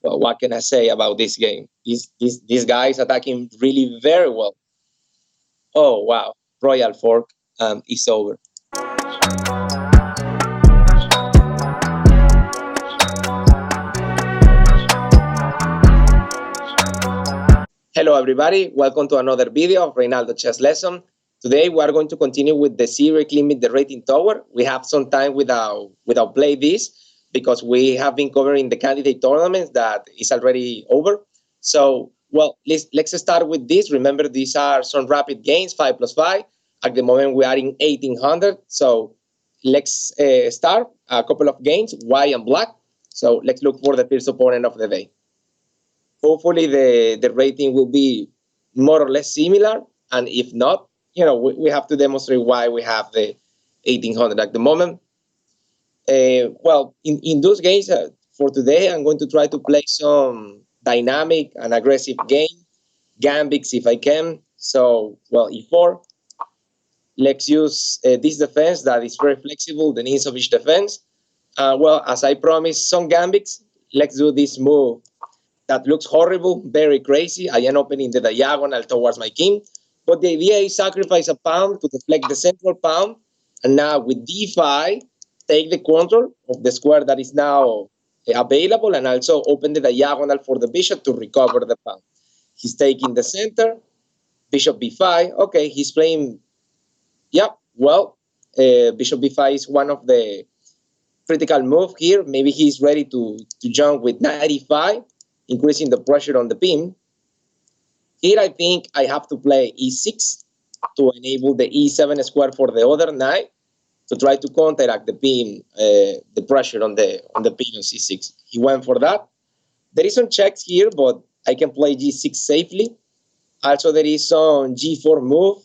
Well, what can I say about this game? This guy is attacking really very well. Oh, wow. Royal Fork is over. Hello, everybody. Welcome to another video of Reinaldo Chess Lesson. Today, we are going to continue with the Zurich Limit the Rating Tower. We have some time without play this because we have been covering the candidate tournaments that is already over. So, well, let's start with this. Remember, these are some rapid games, 5+5. At the moment, we are in 1800. So, let's start a couple of games, white and black. So, let's look for the first opponent of the day. Hopefully the rating will be more or less similar. And if not, we have to demonstrate why we have the 1800 at the moment. Well, in those games for today, I'm going to try to play some dynamic and aggressive game, gambits if I can. So, well, e4. Let's use this defense that is very flexible, the needs of each defense. Well, as I promised, some gambits. Let's do this move that looks horrible, very crazy. I am opening the diagonal towards my king. But the idea is sacrifice a pawn to deflect the central pawn. And now with d5, take the control of the square that is now available and also open the diagonal for the bishop to recover the pawn. He's taking the center, bishop b5. Okay, he's playing, yeah, well, bishop b5 is one of the critical moves here. Maybe he's ready to jump with knight e5. Increasing the pressure on the pin. Here I think I have to play e6 to enable the e7 square for the other knight to try to counteract the pin, the pressure on the pin on c6. He went for that. There is some checks here, but I can play g6 safely. Also, there is some g4 move,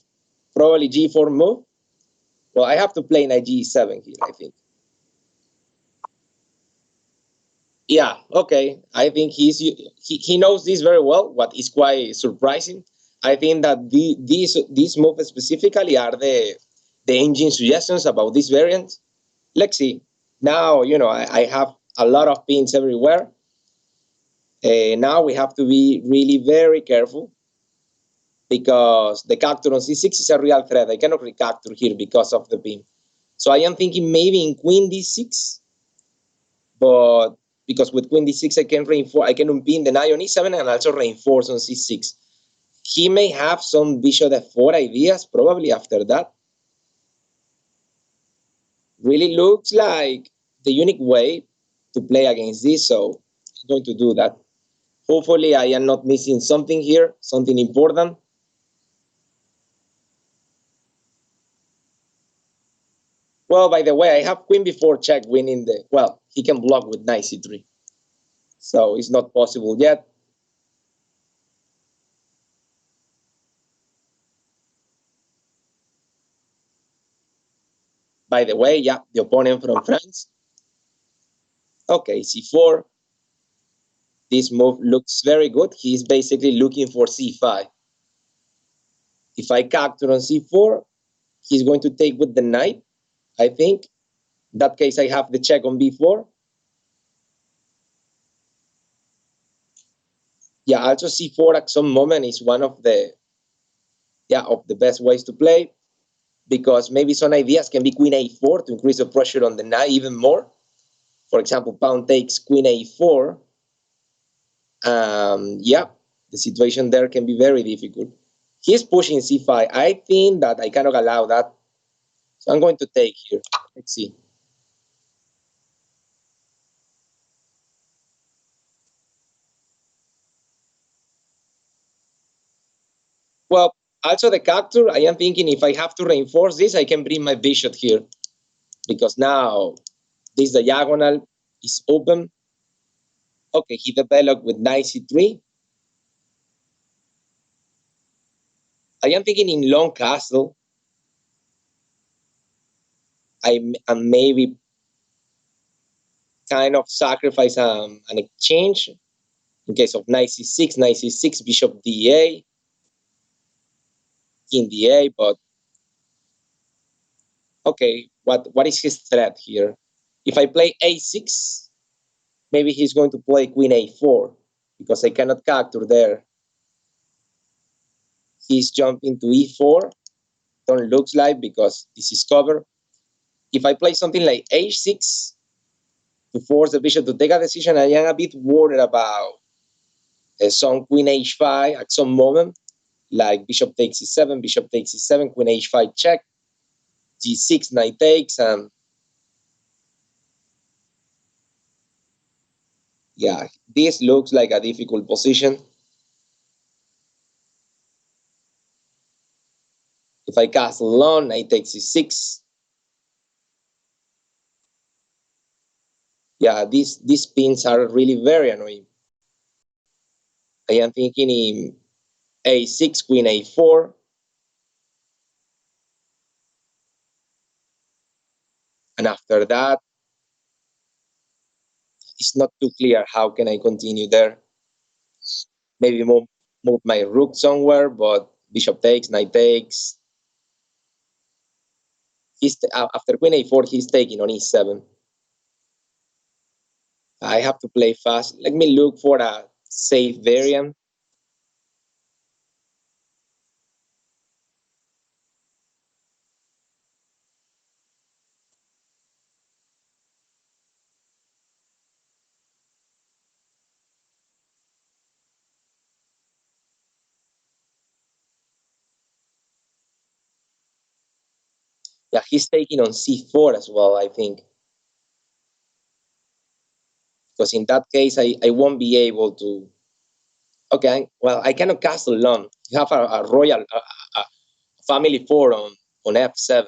probably g4 move. Well, I have to play knight g7 here, I think. Yeah, okay. I think he knows this very well, what is quite surprising. I think that these moves specifically are the engine suggestions about this variant. Let's see. Now, I have a lot of pins everywhere. Now we have to be really very careful because the capture on c6 is a real threat. I cannot recapture here because of the pin. So I am thinking maybe in queen d6, but because with queen d6 I can reinforce, I can unpin the knight on e7 and also reinforce on c6. He may have some bishop f4 ideas probably after that. Really looks like the unique way to play against this, so I'm going to do that. Hopefully I am not missing something here, something important. Well, by the way, I have queen before check winning the, well, he can block with knight c3. So it's not possible yet. By the way, yeah, the opponent from France. Okay, c4. This move looks very good. He's basically looking for c5. If I capture on c4, he's going to take with the knight, I think. In that case, I have the check on b4. Yeah, also c4 at some moment is one of the best ways to play, because maybe some ideas can be queen a4 to increase the pressure on the knight even more. For example, pawn takes queen a4. Yeah, the situation there can be very difficult. He's pushing c5. I think that I cannot allow that. So I'm going to take here. Let's see. Well, also the capture, I am thinking if I have to reinforce this, I can bring my bishop here. Because now this diagonal is open. Okay, he developed with knight c3. I am thinking in long castle. I maybe kind of sacrifice an exchange in case of knight c6, bishop da, king da, but okay, what is his threat here? If I play a6, Maybe he's going to play queen a4 because I cannot capture there. He's jumping to e4. Don't looks like because this is cover. If I play something like h6 to force the bishop to take a decision, I am a bit worried about some queen h5 at some moment, like bishop takes e7, bishop takes e7, queen h5 check, g6, knight takes, and yeah, this looks like a difficult position. If I castle on, knight takes e6. Yeah, these pins are really very annoying. I am thinking in a6, queen a4, and after that, it's not too clear how can I continue there. Maybe move my rook somewhere, but bishop takes, knight takes. After queen a4, he's taking on e7. I have to play fast. Let me look for a safe variant. Yeah, he's taking on c4 as well, I think. Because in that case, I won't be able to. Okay, well, I cannot castle long. You have a royal a family 4 on f7.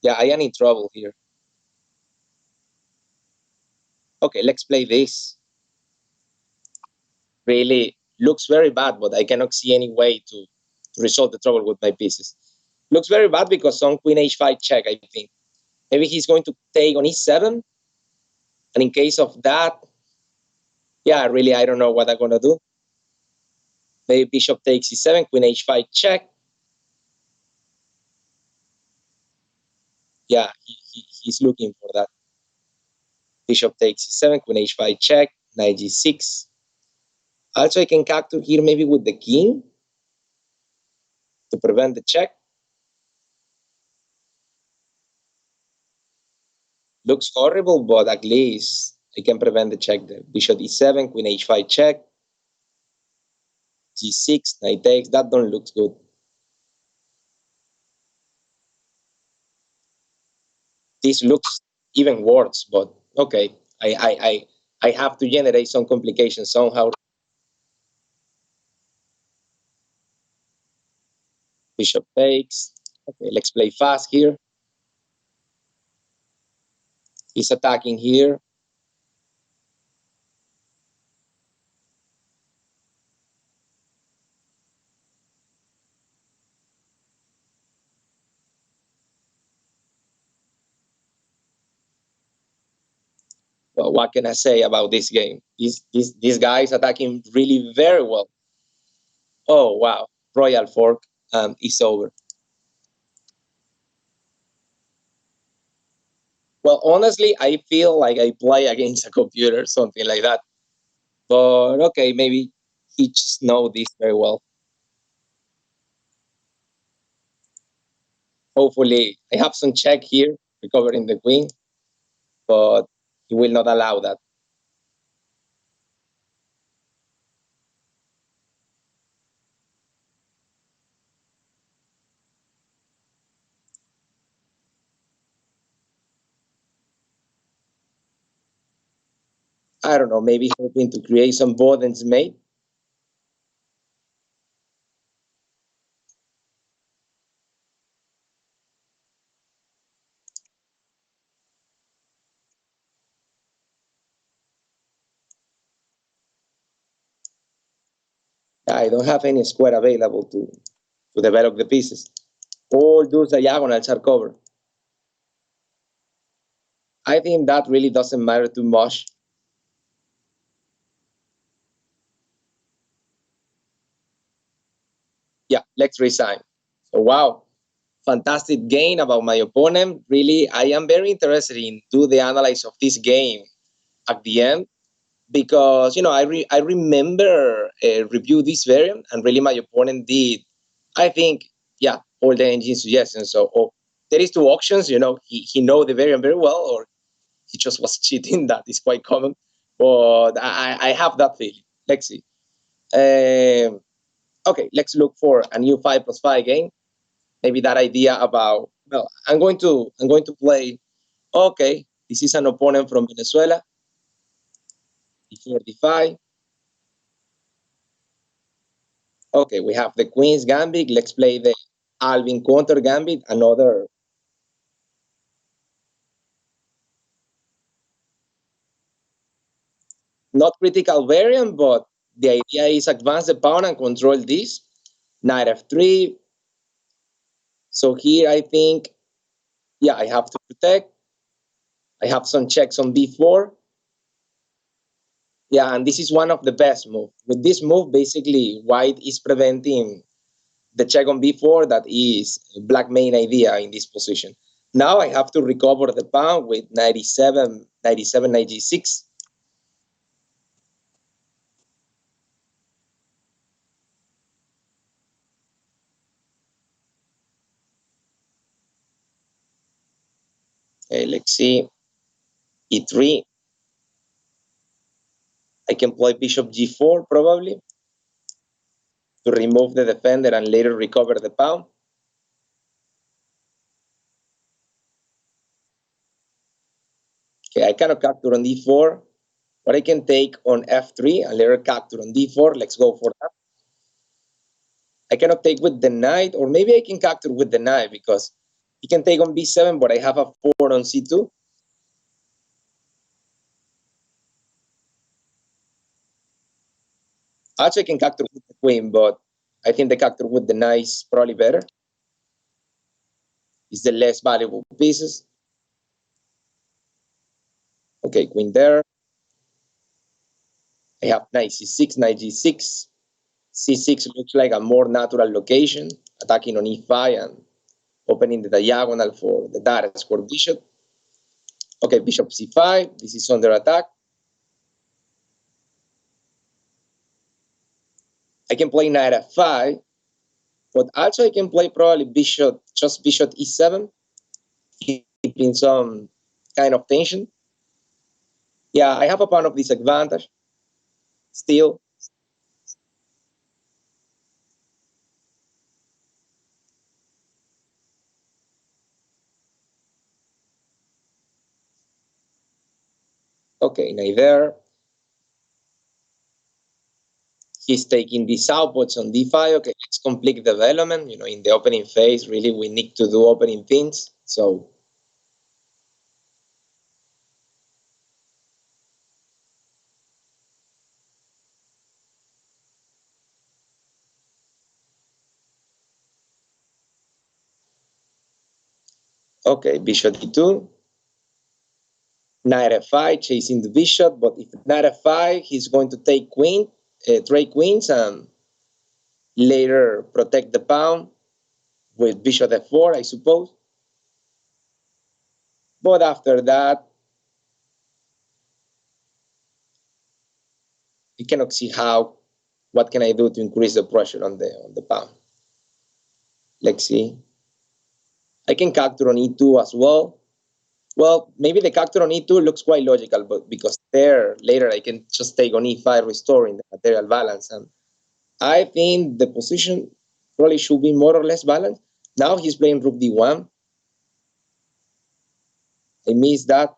Yeah, I am in trouble here. Okay, let's play this. Really looks very bad, but I cannot see any way to resolve the trouble with my pieces. Looks very bad because on queen h5 check, I think. Maybe he's going to take on e7. And in case of that, yeah, really, I don't know what I'm going to do. Maybe bishop takes e7, queen h5 check. Yeah, he's looking for that. Bishop takes e7, queen h5 check, knight g6. Also, I can capture here maybe with the king to prevent the check. Looks horrible, but at least I can prevent the check there. Bishop e7, queen h5 check, g6, knight takes. That don't look good. This looks even worse, but okay. I have to generate some complications somehow. Bishop takes. Okay, let's play fast here. He's attacking here. Well, what can I say about this game? This guy is attacking really very well. Oh wow, royal fork is over. Well, honestly, I feel like I play against a computer, something like that. But okay, maybe he just know this very well. Hopefully, I have some check here, recovering the queen, but he will not allow that. I don't know, maybe hoping to create some Boden's mate. I don't have any square available to develop the pieces. All those diagonals are covered. I think that really doesn't matter too much. Yeah, let's resign. So wow, fantastic game about my opponent. Really, I am very interested in do the analysis of this game at the end because I remember review this variant and really my opponent did, I think, yeah, all the engine suggestions. So there is two options. He know the variant very well, or he just was cheating. That is quite common, but I have that feeling. Let's see. Um, okay, let's look for a new 5+5 game. Maybe that idea about, well, I'm going to play. Okay, this is an opponent from Venezuela. D45. Okay, we have the Queen's Gambit. Let's play the Alvin counter Gambit. Another not critical variant, but the idea is advance the pawn and control this. Knight F3. So here I think, yeah, I have to protect. I have some checks on B4. Yeah, and this is one of the best moves. With this move, basically, white is preventing the check on B4 that is black main idea in this position. Now I have to recover the pawn with 97, 96. Okay, let's see. E3. I can play bishop G4 probably to remove the defender and later recover the pawn. Okay, I cannot capture on D4, but I can take on F3 and later capture on D4. Let's go for that. I cannot take with the knight, or maybe I can capture with the knight because he can take on B7, but I have a 4 on C2. Actually, I can capture with the queen, but I think the capture with the knight is probably better. It's the less valuable pieces. Okay, queen there. I have knight C6, knight G6. C6 looks like a more natural location, attacking on E5 and opening the diagonal for the dark square bishop. Okay, bishop C5. This is under attack. I can play knight F5, but also I can play probably bishop E7, keeping some kind of tension. Yeah, I have a pawn of disadvantage still. Okay, knight there. He's taking these outputs on D5. Okay, let's complete development. In the opening phase, really, we need to do opening things. So, okay, bishop D2. Knight F5, chasing the bishop. But if knight F5, he's going to take trade queens, and later protect the pawn with bishop F4, I suppose. But after that, I cannot see what can I do to increase the pressure on the pawn. Let's see. I can capture on E2 as well. Well, maybe the capture on E2 looks quite logical, but because there later I can just take on E5, restoring the material balance. And I think the position probably should be more or less balanced. Now he's playing rook D1. I missed that.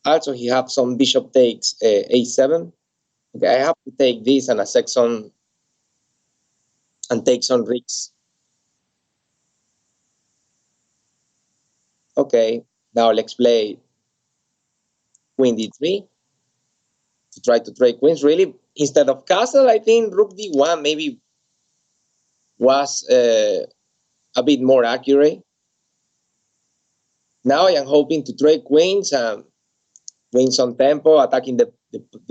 Also, he have some bishop takes A7. Okay, I have to take this and a section and take some risks. Okay, now let's play queen D3 to try to trade queens. Really, instead of castle, I think rook D1 maybe was a bit more accurate. Now I am hoping to trade queens and win some tempo, attacking the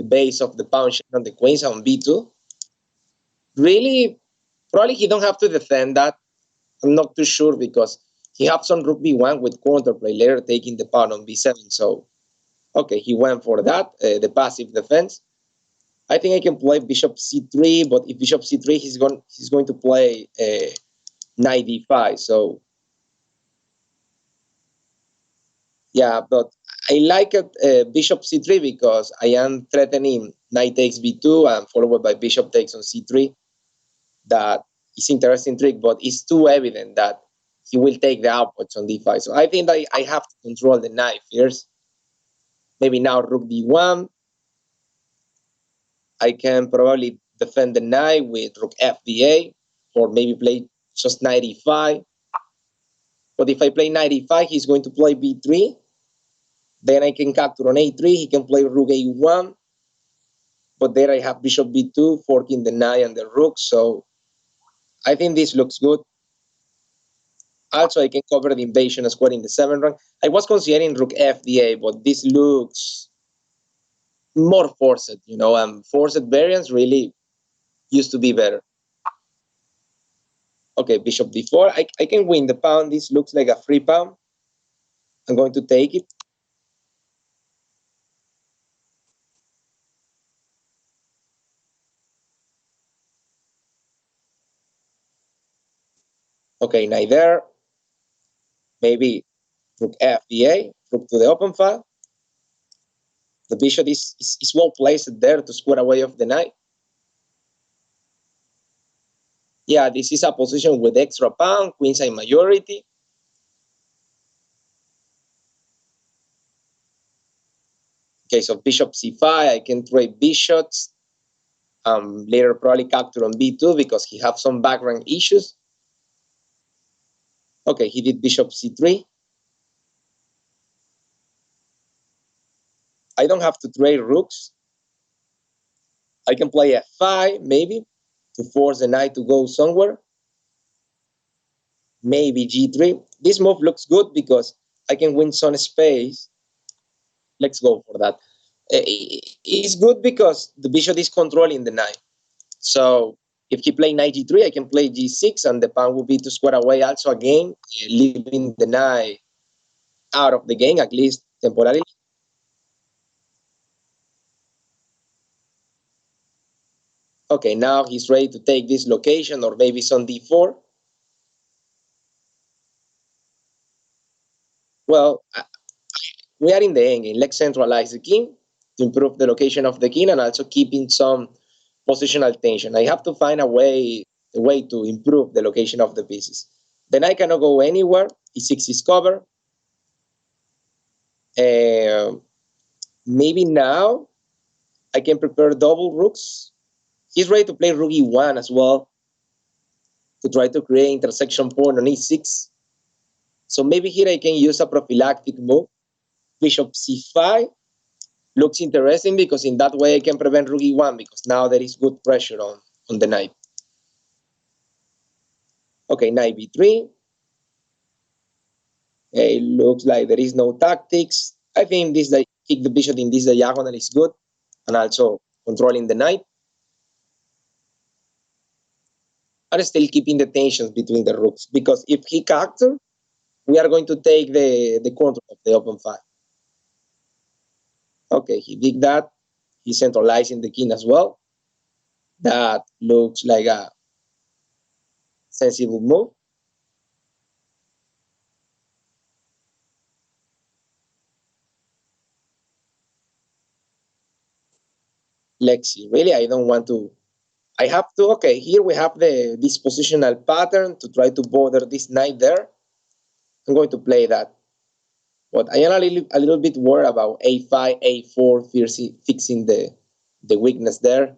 base of the pawn chain on the queens on B2. Really, probably he don't have to defend that. I'm not too sure because he have some rook b1 with counterplay later taking the pawn on b7. So, okay, he went for that, the passive defense. I think I can play bishop c3, but if bishop c3, he's going to play knight d5. So, yeah, but I like it, bishop c3 because I am threatening knight takes b2 and followed by bishop takes on c3. That is interesting trick, but it's too evident that he will take the outputs on d5. So I think that I have to control the knight first. Maybe now rook d1. I can probably defend the knight with rook fda, or maybe play just knight e5. But if I play knight e5, he's going to play b3. Then I can capture on a3. He can play rook a1. But there I have bishop b2, forking the knight and the rook. So I think this looks good. Also, I can cover the invasion square in the 7th rank. I was considering rook fda, but this looks more forced, and forced variants really used to be better. Okay, bishop d4. I can win the pawn. This looks like a free pawn. I'm going to take it. Okay, knight there. Maybe rook fda, rook to the open file. The bishop is well placed there to square away of the knight. Yeah, this is a position with extra pawn, queenside majority. Okay, so bishop c5, I can trade bishops. Later probably capture on b2 because he have some background issues. Okay, he did bishop c3. I don't have to trade rooks. I can play f5 maybe to force the knight to go somewhere. Maybe g3. This move looks good because I can win some space. Let's go for that. It's good because the bishop is controlling the knight. So if he play knight g3, I can play g6, and the pawn will be to square away also again, leaving the knight out of the game, at least temporarily. Okay, now he's ready to take this location, or maybe some d4. Well, we are in the endgame. Let's centralize the king to improve the location of the king and also keeping some positional tension. I have to find a way to improve the location of the pieces. Then I cannot go anywhere. E6 is covered. Maybe now I can prepare double rooks. He's ready to play rook e1 as well to try to create intersection point on e6. So maybe here I can use a prophylactic move. Bishop c5 looks interesting because in that way I can prevent rook e1 because now there is good pressure on the knight. Okay, knight b3. It looks like there is no tactics. I think this kick the bishop in this diagonal is good, and also controlling the knight. And still keeping the tensions between the rooks because if he captures, we are going to take the control of the open file. Okay, he did that. He's centralizing the king as well. That looks like a sensible move. Let's see. Really, I don't want to. I have to. Okay, here we have the dispositional pattern to try to bother this knight there. I'm going to play that. But I am a little bit worried about a5, a4, fixing the weakness there.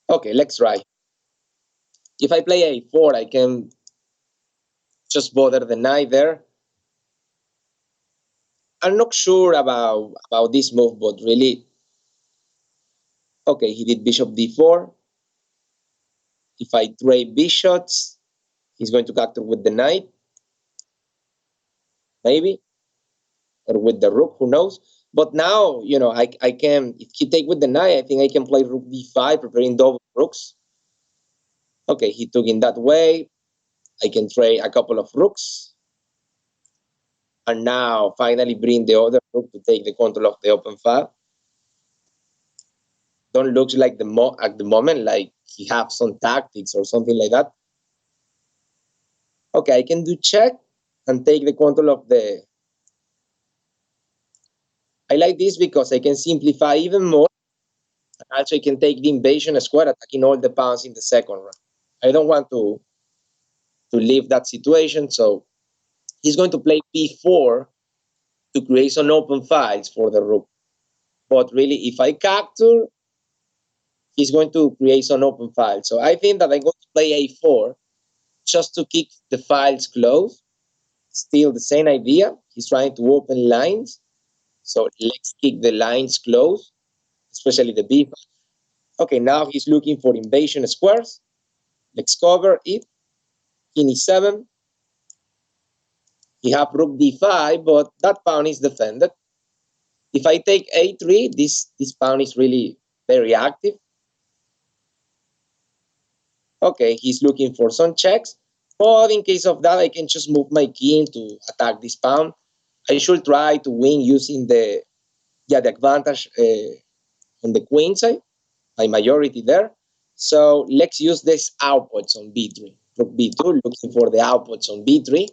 Okay, let's try. If I play a4, I can just bother the knight there. I'm not sure about this move, but really, okay, he did bishop d4. If I trade bishops, he's going to capture with the knight, maybe, or with the rook, who knows. But now, I can, if he take with the knight, I think I can play rook d5, preparing double rooks. Okay, he took in that way. I can trade a couple of rooks. And now finally bring the other rook to take the control of the open file. Don't look like at the moment like he have some tactics or something like that. Okay, I can do check and take the control of the. I like this because I can simplify even more. Also, I can take the invasion square, attacking all the pawns in the second round. I don't want to leave that situation, so he's going to play b4 to create some open files for the rook. But really, if I capture, he's going to create some open files. So I think that I'm going to play a4 just to keep the files closed. Still the same idea. He's trying to open lines. So let's keep the lines closed, especially the b. Okay, now he's looking for invasion squares. Let's cover it. King e7. He have rook d5, but that pawn is defended. If I take a3, this pawn is really very active. Okay, he's looking for some checks. But in case of that, I can just move my king to attack this pawn. I should try to win using the advantage on the queen side, my majority there. So let's use this outputs on b3. Rook b2, looking for the outputs on b3.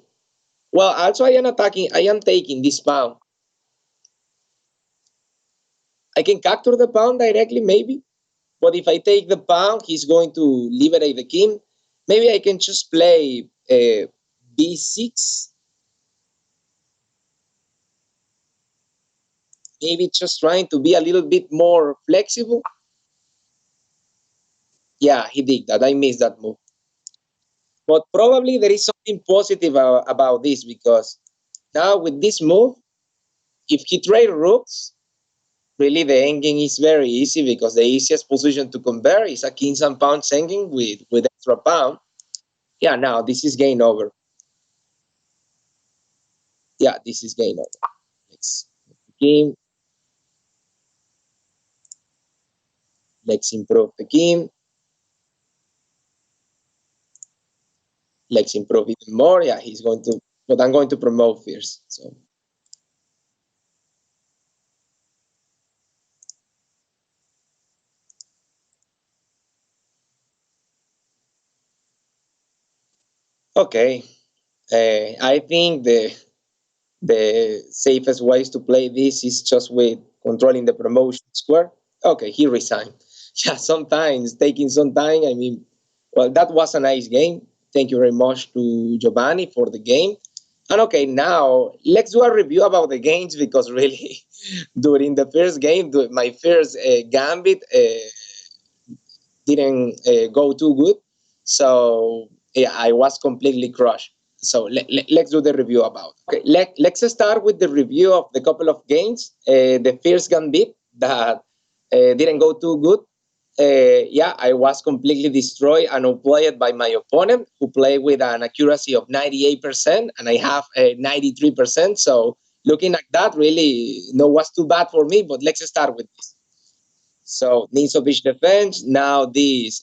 Well, also I am taking this pawn. I can capture the pawn directly, maybe. But if I take the pawn, he's going to liberate the king. Maybe I can just play b6. Maybe just trying to be a little bit more flexible. Yeah, he did that. I missed that move. But probably there is something positive about this because now with this move, if he trade rooks, really the endgame is very easy because the easiest position to convert is a kings and pounds endgame with extra pound. Yeah, now this is game over. Yeah, this is game over. Let's game. Let's improve the game. Let's improve even more. Yeah, he's going to, but I'm going to promote first. So okay, I think the safest ways to play this is just with controlling the promotion square. Okay, he resigned. Yeah, sometimes taking some time. I mean, well, that was a nice game. Thank you very much to Giovanni for the game. And okay, now let's do a review about the games because really, during the first game, my first gambit didn't go too good. So yeah, I was completely crushed. So let's do the review about it. Okay, let's start with the review of the couple of games. The first gambit that didn't go too good. Yeah, I was completely destroyed and outplayed by my opponent, who played with an accuracy of 98%, and I have 93%. So looking at that, really, no was too bad for me. But let's start with this. So needs of each defense. Now this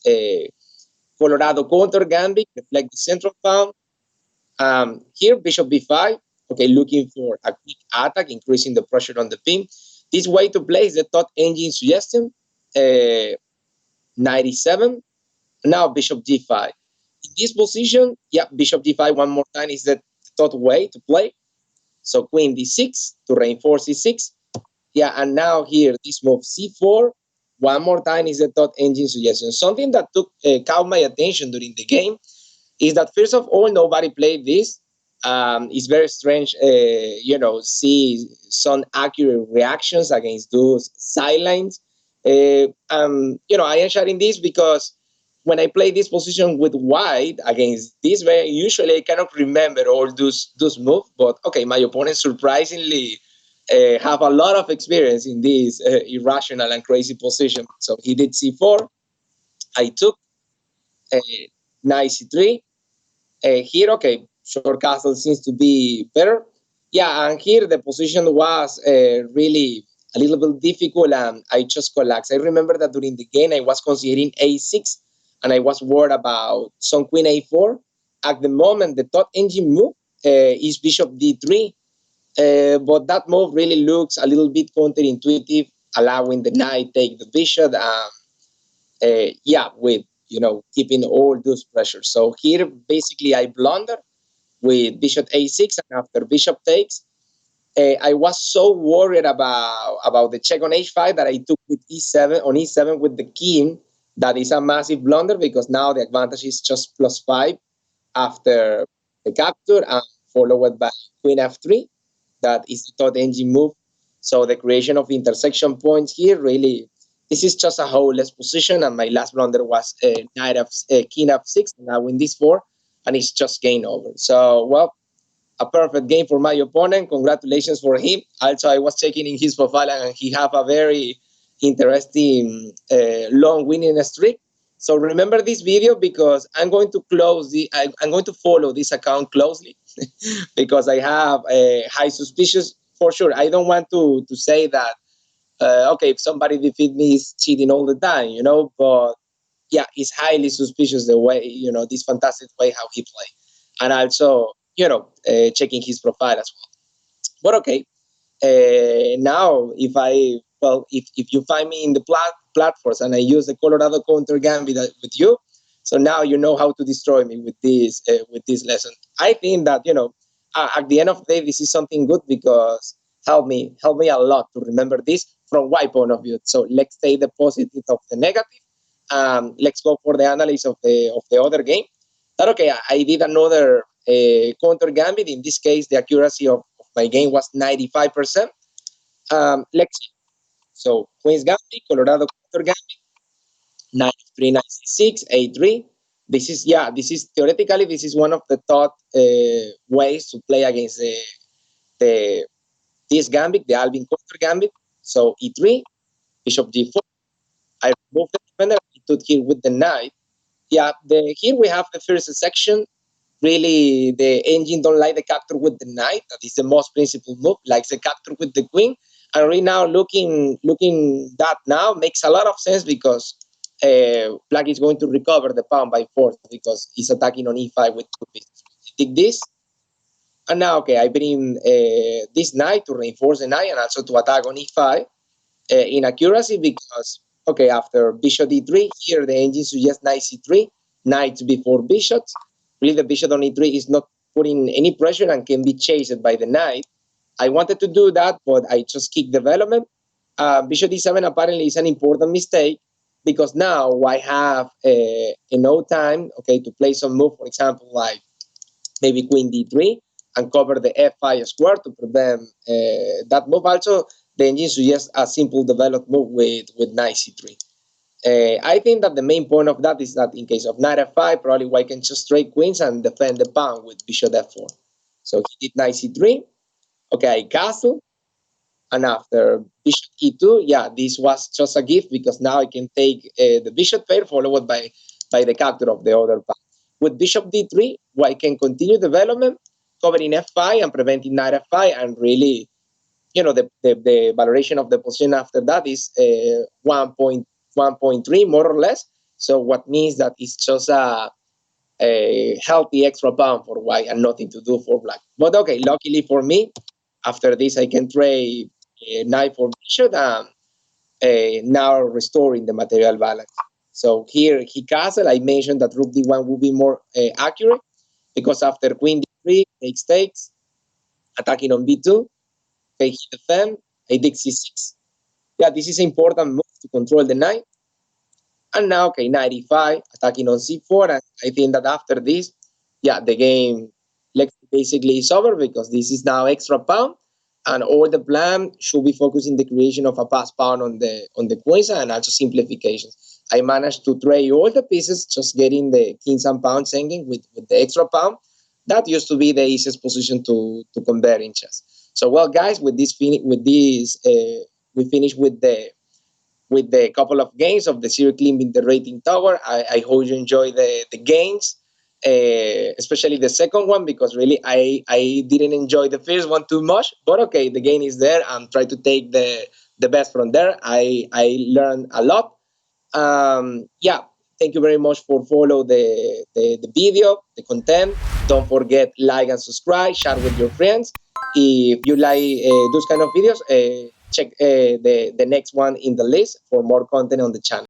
Colorado counter gambit reflect the central pawn. Here bishop b5. Okay, looking for a quick attack, increasing the pressure on the pin. This way to play is the thought engine suggestion. 97. Now bishop d5. In this position, yeah, bishop d5 one more time is the thought way to play. So queen d6 to reinforce c6. Yeah, and now here, this move c4, one more time is the thought engine suggestion. Something that caught my attention during the game is that, first of all, nobody played this. It's very strange, see some accurate reactions against those sidelines. I am sharing this because when I play this position with white against this, very usually I cannot remember all those moves. But okay, my opponent surprisingly have a lot of experience in this irrational and crazy position. So he did c4. I took uh, knight c3. Here, okay, short castle seems to be better. Yeah, and here the position was really a little bit difficult, and I just collapsed. I remember that during the game I was considering a6, and I was worried about some queen a4. At the moment, the third engine move is bishop d3, but that move really looks a little bit counterintuitive, allowing the knight take the bishop. Yeah, with keeping all those pressures. So here, basically, I blunder with bishop a6, and after bishop takes, I was so worried about the check on h5 that I took with e7 on e7 with the king. That is a massive blunder because now the advantage is just +5 after the capture, and followed by queen f3. That is the third engine move. So the creation of intersection points here really, this is just a hopeless position. And my last blunder was king f6, and I win this four, and it's just game over. So well, a perfect game for my opponent. Congratulations for him. Also, I was checking in his profile, and he have a very interesting long winning streak. So remember this video because I'm going to I'm going to follow this account closely because I have a high suspicious for sure. I don't want to say that okay, if somebody defeat me is cheating all the time, but yeah, it's highly suspicious the way, this fantastic way how he play, and also, checking his profile as well. But okay, now if you find me in the platforms and I use the Colorado counter gambit with you, so now you know how to destroy me with this lesson. I think that at the end of the day, this is something good because help me a lot to remember this from my point of view. So let's take the positive of the negative. Let's go for the analysis of the other game. That okay, I did another counter gambit. In this case, the accuracy of my game was 95%. Let's see. So Queen's Gambit, Colorado counter gambit, 93, 96, A3. This is theoretically, this is one of the thought ways to play against the this gambit, the Alvin counter gambit. So E3, Bishop G4. I remove the defender, I took here with the knight. Yeah, here we have the first section. Really, the engine don't like the capture with the knight. That is the most principal move, likes the capture with the queen. And right now, looking that now makes a lot of sense because black is going to recover the pawn by force because he's attacking on e5 with two pieces. Take this, and now okay, I bring this knight to reinforce the knight and also to attack on e5 inaccuracy because okay, after bishop d3 here the engine suggests knight c3, knight before bishops. Really, the bishop on e3 is not putting any pressure and can be chased by the knight. I wanted to do that, but I just kick development. Bishop d7 apparently is an important mistake because now I have no time, okay, to play some move, for example, like maybe queen d3 and cover the f5 square to prevent that move. Also, the engine suggests a simple developed move with knight c3. I think that the main point of that is that in case of knight f5, probably white can just trade queens and defend the pawn with bishop f4. So he did knight c3. Okay, I castle. And after bishop e2, yeah, this was just a gift because now I can take the bishop pair followed by the capture of the other pawn. With bishop d3, white can continue development, covering f5 and preventing knight f5, and really, the valorization of the position after that is 1.3 more or less. So what means that it's just a healthy extra pawn for white and nothing to do for black. But okay, luckily for me, after this I can trade knight for bishop and now restoring the material balance. So here he castle. I mentioned that rook d1 would be more accurate because after queen d3 takes, attacking on b2, okay, he defend, I take c6. Yeah, this is an important move to control the knight. And now, okay, 95, attacking on c4. And I think that after this, yeah, the game basically is over because this is now extra pawn. And all the plan should be focused in the creation of a pass pawn on the queens and also simplifications. I managed to trade all the pieces, just getting the kings and pawns hanging with the extra pawn. That used to be the easiest position to convert in chess. So, well, guys, we finish with the couple of games of the series clean in the rating tower. I hope you enjoy the games. especially the second one, because really I didn't enjoy the first one too much. But okay, the game is there. I'm trying to take the best from there. I learned a lot. Yeah, thank you very much for follow the video, the content. Don't forget like and subscribe, share with your friends. If you like those kind of videos, check the next one in the list for more content on the channel.